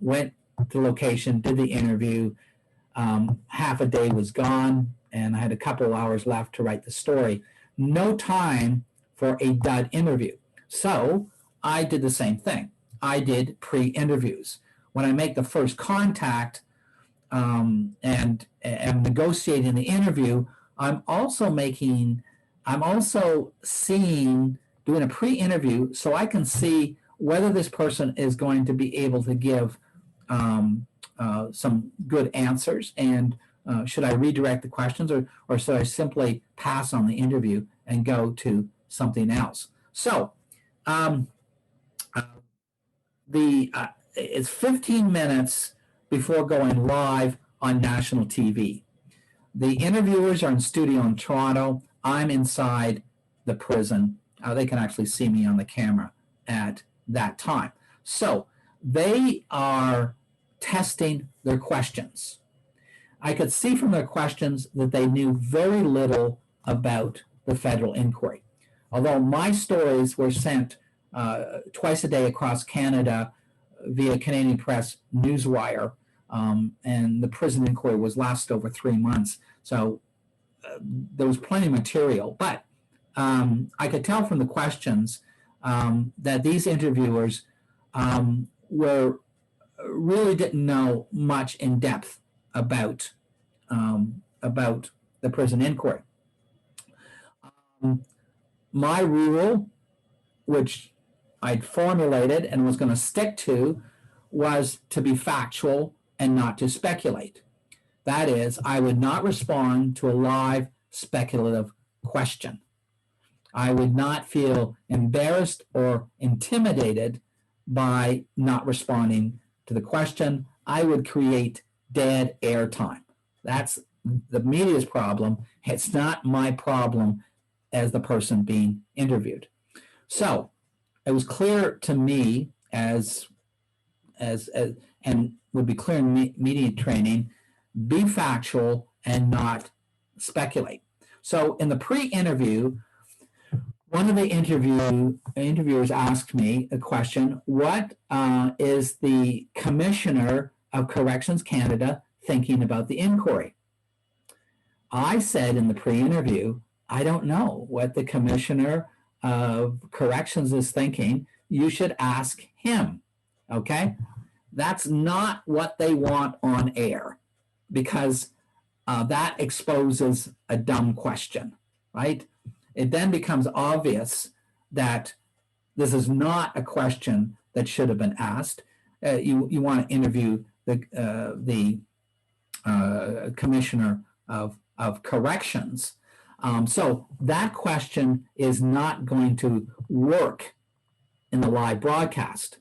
A: went to location, did the interview. Half a day was gone, and I had a couple of hours left to write the story. No time for a dud interview. So I did the same thing. I did pre-interviews. When I make the first contact and am negotiating the interview, I'm also doing a pre-interview so I can see whether this person is going to be able to give some good answers, and should I redirect the questions, or should I simply pass on the interview and go to something else? So it's 15 minutes before going live on national TV. The interviewers are in studio in Toronto. I'm inside the prison. They can actually see me on the camera at that time. So they are testing their questions. I could see from their questions that they knew very little about the federal inquiry. Although my stories were sent twice a day across Canada via Canadian Press Newswire, and the prison inquiry was lasted over 3 months. So there was plenty of material. But I could tell from the questions that these interviewers really didn't know much in depth about the prison inquiry. My rule, which I'd formulated and was going to stick to, was to be factual and not to speculate. That is, I would not respond to a live speculative question. I would not feel embarrassed or intimidated by not responding to the question. I would create dead air time. That's the media's problem. It's not my problem as the person being interviewed. So it was clear to me as and would be clear in media training, be factual and not speculate. So in the pre-interview, one of the interviewers asked me a question: what is the Commissioner of Corrections Canada thinking about the inquiry? I said in the pre-interview, I don't know what the Commissioner of Corrections is thinking. You should ask him. Okay? That's not what they want on air, because that exposes a dumb question, right? It then becomes obvious that this is not a question that should have been asked. You want to interview the Commissioner of Corrections. So that question is not going to work in the live broadcast.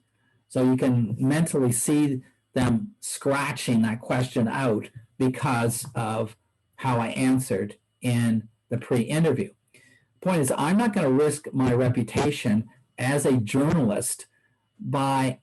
A: So you can mentally see them scratching that question out because of how I answered in the pre-interview. Point is, I'm not going to risk my reputation as a journalist by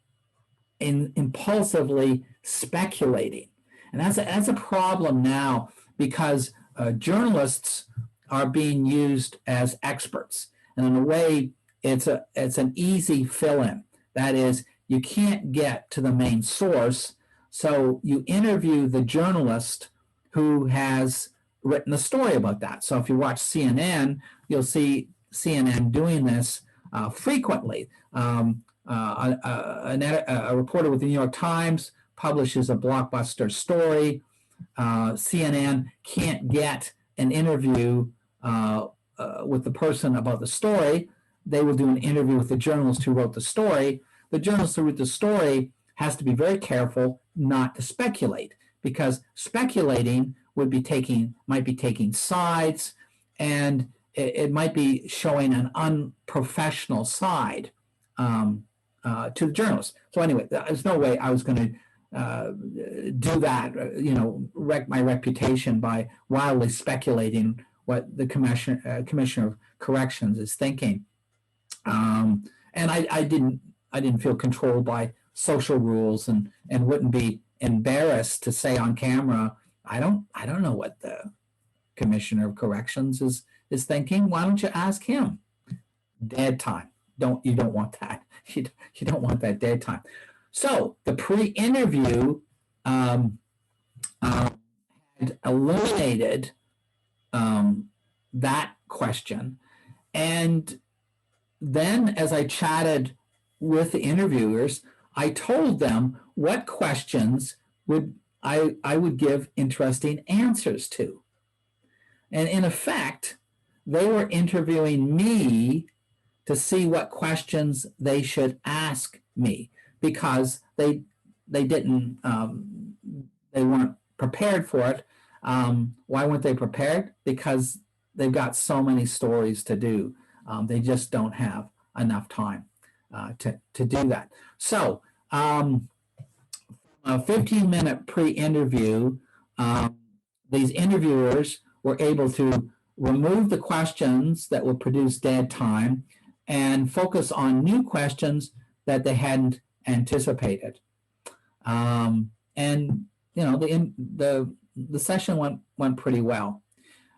A: impulsively speculating. And that's a problem now, because journalists are being used as experts. And in a way, it's an easy fill-in. That is, you can't get to the main source, so you interview the journalist who has written a story about that. So if you watch CNN, you'll see CNN doing this frequently. A reporter with the New York Times publishes a blockbuster story. CNN can't get an interview with the person about the story. They will do an interview with the journalist who wrote the story. The journalist who wrote the story has to be very careful not to speculate, because speculating might be taking sides, and it might be showing an unprofessional side to the journalist. So anyway, there's no way I was going to do that, wreck my reputation by wildly speculating what the Commissioner of Corrections is thinking. And I didn't feel controlled by social rules, and wouldn't be embarrassed to say on camera, I don't know what the Commissioner of Corrections is thinking. Why don't you ask him? Dead time. You don't want that. You don't want that dead time. So the pre-interview had eliminated that question. And then as I chatted with the interviewers, I told them what questions I would give interesting answers to. And in effect, they were interviewing me to see what questions they should ask me, because they didn't they weren't prepared for it. Why weren't they prepared? Because they've got so many stories to do. They just don't have enough time to do that. So a 15-minute pre-interview, these interviewers were able to remove the questions that would produce dead time and focus on new questions that they hadn't anticipated. And the session went pretty well.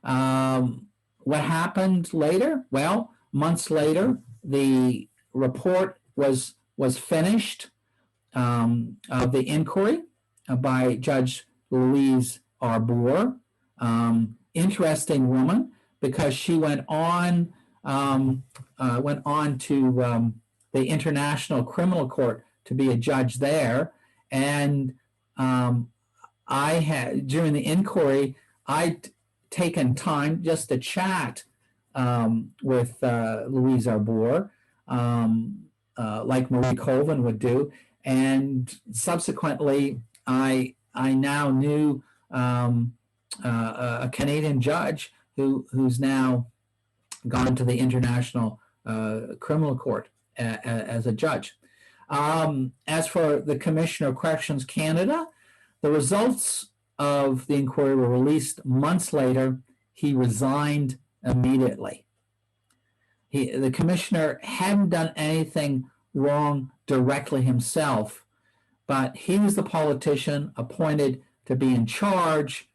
A: What happened later? Well, months later, the report was finished of the inquiry by Judge Louise Arbour. Interesting woman, because she went on to the International Criminal Court to be a judge there. And I had, during the inquiry, I'd taken time just to chat with Louise Arbour, like Marie Colvin would do. And subsequently, I now knew a Canadian judge who's now gone to the International Criminal Court as a judge. As for the Commissioner of Corrections Canada, the results of the inquiry were released months later. He resigned immediately. The commissioner hadn't done anything wrong directly himself, but he was the politician appointed to be in charge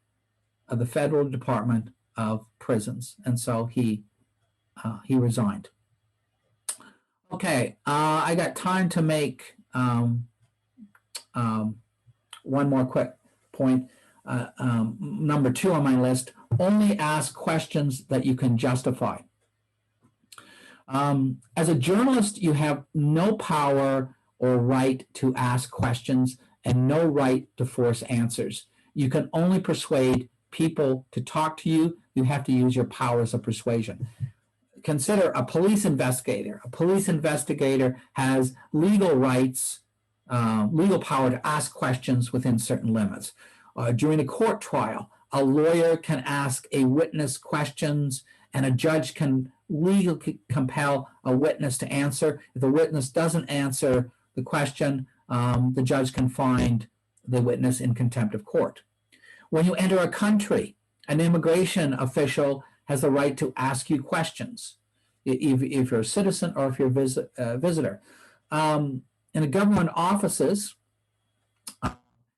A: of the Federal Department of Prisons, and so he resigned. Okay, I got time to make one more quick point. Number 2 on my list: only ask questions that you can justify. As a journalist, you have no power or right to ask questions and no right to force answers. You can only persuade people to talk to you. You have to use your powers of persuasion. Consider a police investigator. A police investigator has legal rights, legal power to ask questions within certain limits. During a court trial, a lawyer can ask a witness questions, and a judge can legally compel a witness to answer. If the witness doesn't answer the question, the judge can find the witness in contempt of court. When you enter a country, an immigration official has the right to ask you questions, if you're a citizen or if you're a visitor. In the government offices,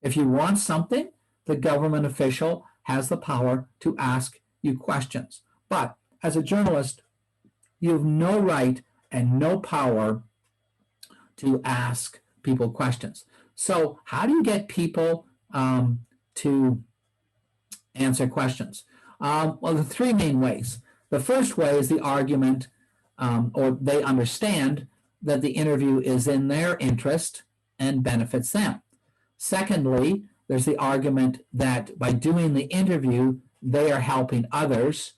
A: if you want something, the government official has the power to ask you questions. But as a journalist, you have no right and no power to ask people questions. So how do you get people to answer questions? Well, the 3 main ways. The first way is the argument, or they understand that the interview is in their interest and benefits them. Secondly, there's the argument that by doing the interview, they are helping others.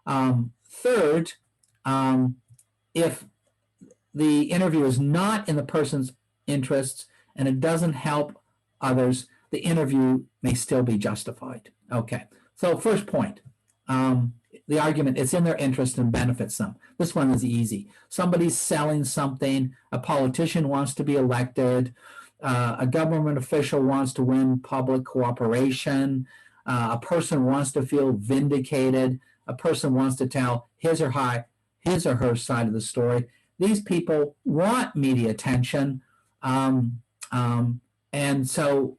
A: Third, if the interview is not in the person's interests and it doesn't help others, the interview may still be justified. Okay, so first point, the argument, it's in their interest and benefits them. This one is easy. Somebody's selling something, a politician wants to be elected, a government official wants to win public cooperation, a person wants to feel vindicated, a person wants to tell his or her side of the story. These people want media attention, and so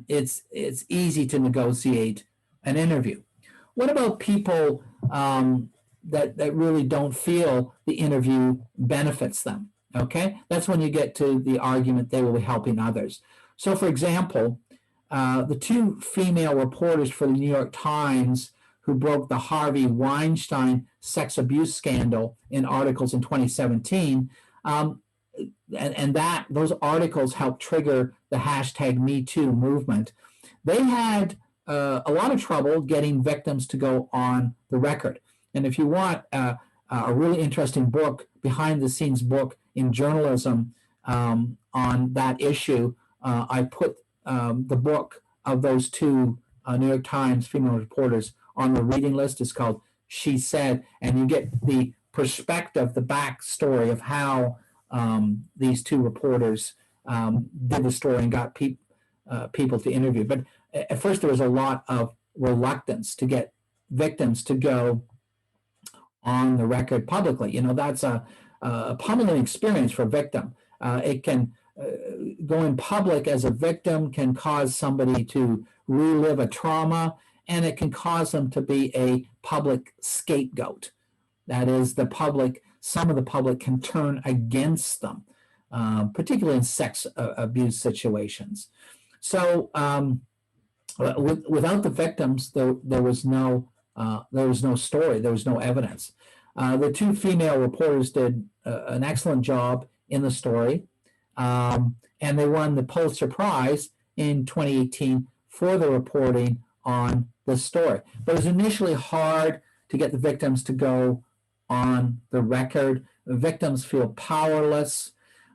A: it's easy to negotiate an interview. What about people that really don't feel the interview benefits them? Okay, that's when you get to the argument they will be helping others. So, for example, the two female reporters for the New York Times who broke the Harvey Weinstein sex abuse scandal in articles in 2017, and that those articles helped trigger the hashtag Me Too movement. They had a lot of trouble getting victims to go on the record. And if you want a really interesting book, behind the scenes book in journalism on that issue, I put the book of those two New York Times female reporters on the reading list. It's called She Said, and you get the perspective, the backstory of how these two reporters did the story and got people to interview. But at first, there was a lot of reluctance to get victims to go on the record publicly. You know, that's a pummeling experience for a victim. It can go in public as a victim can cause somebody to relive a trauma, and it can cause them to be a public scapegoat. That is, some of the public can turn against them, particularly in sex abuse situations. So without the victims, there was no story, there was no evidence. The two female reporters did an excellent job in the story, and they won the Pulitzer Prize in 2018 for the reporting on the story. But it was initially hard to get the victims to go on the record. The victims feel powerless,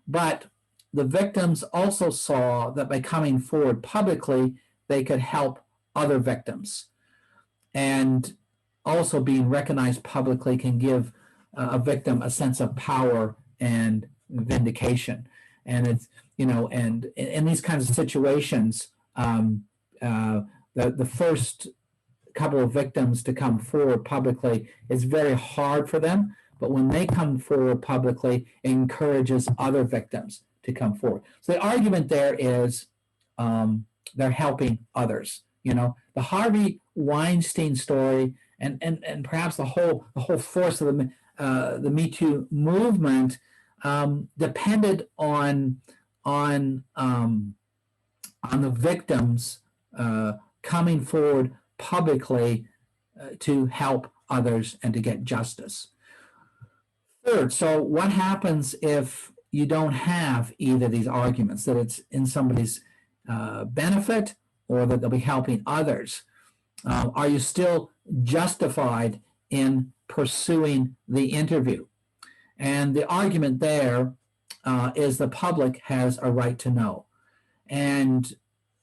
A: but the victims also saw that by coming forward publicly, they could help other victims. And also being recognized publicly can give a victim a sense of power and vindication. And it's, you know, and in these kinds of situations, the first couple of victims to come forward publicly is very hard for them. But when they come forward publicly, it encourages other victims to come forward. So the argument there is they're helping others. You know, the Harvey Weinstein story and perhaps the whole force of the Me Too movement depended on the victims coming forward publicly to help others and to get justice. Third, so what happens if you don't have either of these arguments, that it's in somebody's benefit or that they'll be helping others? Are you still justified in pursuing the interview? And the argument there is the public has a right to know. And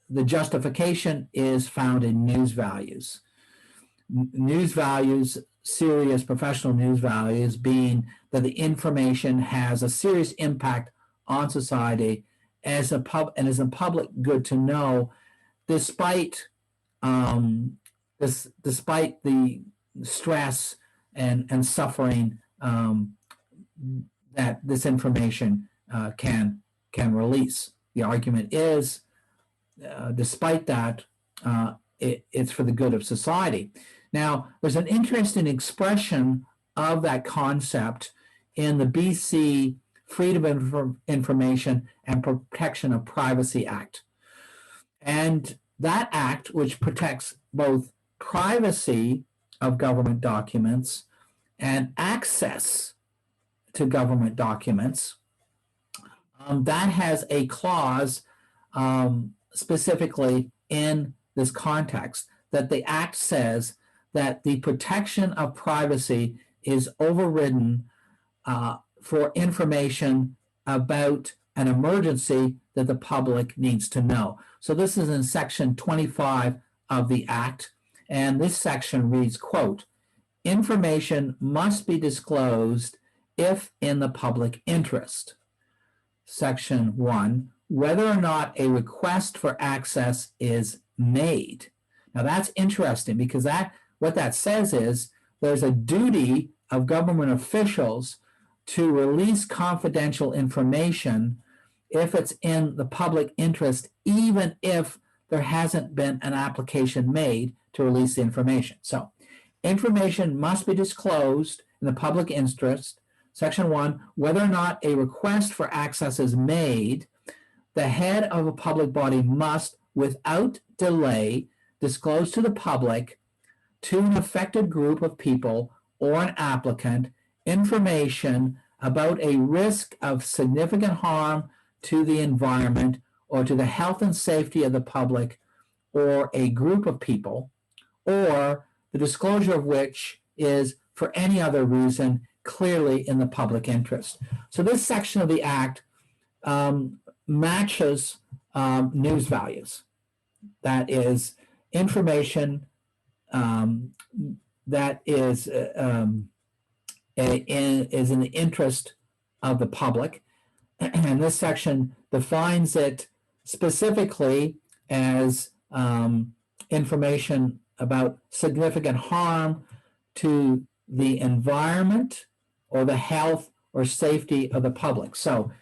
A: the justification is found in news values. News values, serious professional news values, being that the information has a serious impact on society and is a public good to know, despite despite the stress and suffering that this information can release. The argument is, despite that, it's for the good of society. Now, there's an interesting expression of that concept in the BC Freedom of Information and Protection of Privacy Act. And that act, which protects both privacy of government documents and access to government documents, that has a clause specifically in this context that the act says that the protection of privacy is overridden for information about an emergency that the public needs to know. So this is in section 25 of the act, and this section reads, quote, "Information must be disclosed if in the public interest." Section 1, whether or not a request for access is made. Now that's interesting, because what that says is there's a duty of government officials to release confidential information if it's in the public interest, even if there hasn't been an application made to release the information. So information must be disclosed in the public interest Section 1, whether or not a request for access is made, the head of a public body must, without delay, disclose to the public, to an affected group of people or an applicant, information about a risk of significant harm to the environment or to the health and safety of the public or a group of people, or the disclosure of which is for any other reason clearly in the public interest. So this section of the Act matches news values. That is information that is in the interest of the public. And this section defines it specifically as information about significant harm to the environment or the health or safety of the public. So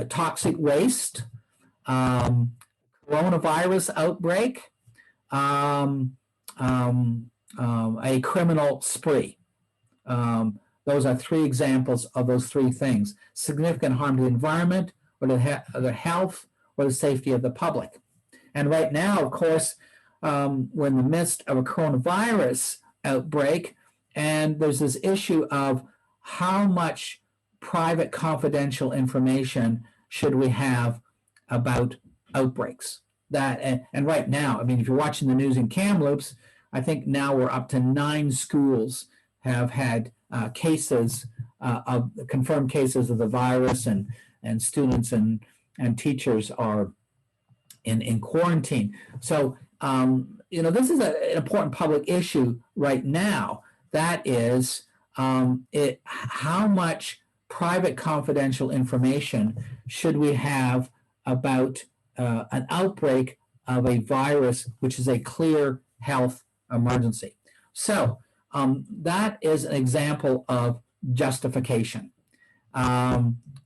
A: toxic waste, coronavirus outbreak, a criminal spree. Those are three examples of those three things: significant harm to the environment, or the health, or the safety of the public. And right now, of course, we're in the midst of a coronavirus outbreak, and there's this issue of how much private confidential information should we have about outbreaks. And right now, I mean, if you're watching the news in Kamloops, I think now we're up to 9 schools have had cases of confirmed cases of the virus, and students and teachers are in quarantine. So this is an important public issue right now. That is how much private confidential information should we have about an outbreak of a virus, which is a clear health emergency. So that is an example of justification,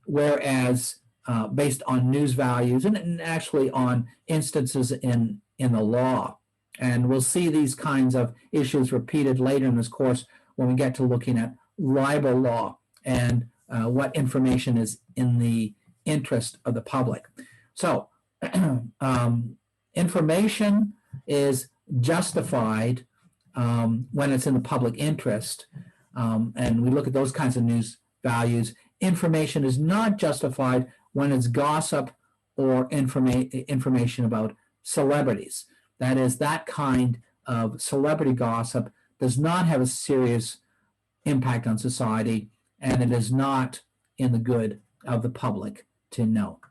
A: whereas based on news values and actually on instances in the law. And we'll see these kinds of issues repeated later in this course when we get to looking at libel law and what information is in the interest of the public. So information is justified when it's in the public interest, and we look at those kinds of news values. Information is not justified when it's gossip or information about celebrities. That is, that kind of celebrity gossip does not have a serious impact on society, and it is not in the good of the public to know.